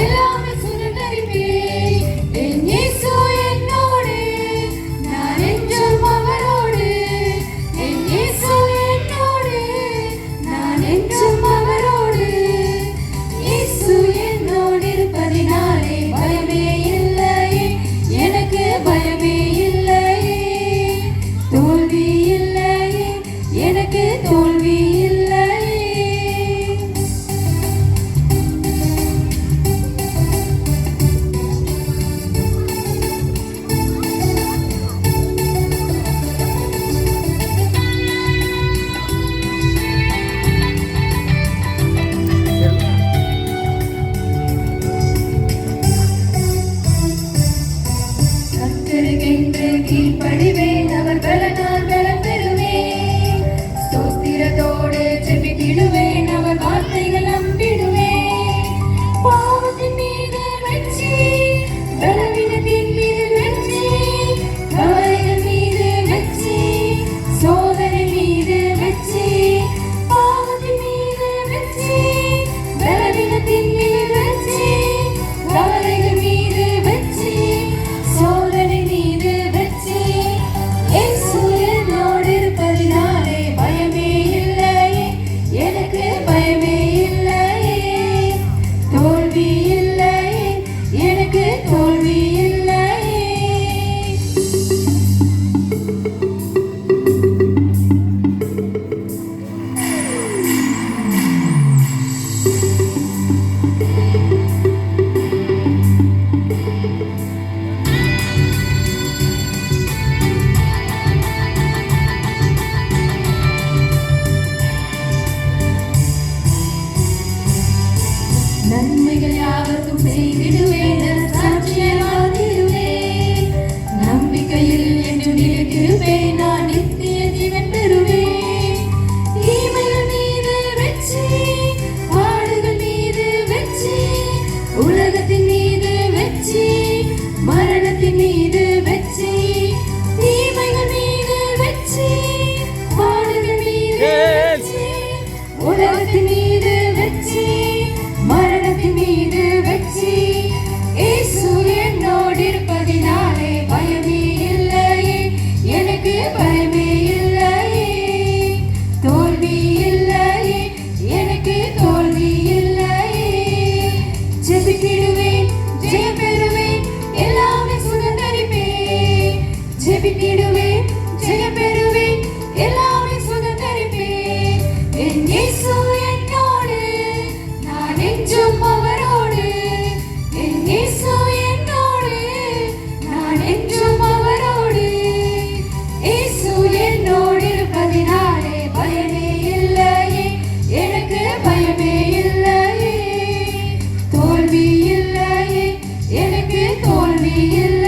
எல்லாமே சுதந்தரிப்பேன். என் இயேசு என்னோடு, நான் என்றும் அவரோடு. என் இயேசு என்னோடு, நான் என்றும் அவரோடு. இயேசு என்னோடு இருப்பதினாலே பயமே இல்லையே, எனக்கு பயமே இல்லையே. தோல்வி இல்லையே, எனக்கு தோல்வி இல்லையே. கர்த்தருக்கென்று கீழ்ப்படிவேன், அவர் பலனால் பலம் பெறுவேன். ஸ்தோத்திரத்தோடு ஜெபித்திடுவேன், அவர் வார்த்தைகள் நம்பிடுவேன். பாவத்தின் மீது வெற்றி, பலவீனத்தின் மீது வெற்றி, கவலைகள் மீது வெற்றி, சோதனை மீது வெற்றி. பாவத்தின் மீது வெற்றி, பலவீனத்தின் மீது வெற்றி, கவலைகள் மீது வெற்றி, சோதனை மீது வெற்றி. இயேசு என்னோடு இருப்பதினாலே பயமே இல்லையே, எனக்கு பயமே இல்லையே. தோல்வி இல்லையே, எனக்கு தோல்வி இல்லையே. நன்மைகள் யாவருக்கும் செய்திடுவேன், சாட்சியமாகிடுவேன். நம்பிக்கையில் என்று நிலைத்திருப்பேன், நான் நித்திய ஜீவன் பெறுவேன். தீமைகள் மீது வெற்றி, பாடுகள் மீது வெற்றி, உலகத்தின் மீது வெற்றி, மரணத்தின் மீது வெற்றி. தீமைகள் மீது வெற்றி, பாடுகள் மீது வெற்றி, உலகத்தின் மீது வெற்றி, மரணத்தின் மீது வெற்றி. இயேசு என்னோடு இருப்பதினாலே பயமே இல்லையே, எனக்கு பயமே இல்லையே. தோல்வி இல்லையே, எனக்கு தோல்வி இல்லையே. ஜெபித்திடுவேன், ஜெயம் பெறுவேன், எல்லாமே சுதந்தரிப்பேன். ஜெபித்திடுவேன், ஜெயம் பெறுவேன், எல்லாமே சுதந்தரிப்பேன். என் இயேசு என்னோடு, நான் என்றும் அவரோடு. என் இயேசு என்னோடு, நான் என்றும் அவரோடு. இயேசு என்னோடு இருப்பதினாலே பயமே இல்லையே, எனக்கு பயமே இல்லையே. தோல்வி இல்லையே, எனக்கு தோல்வி இல்லை.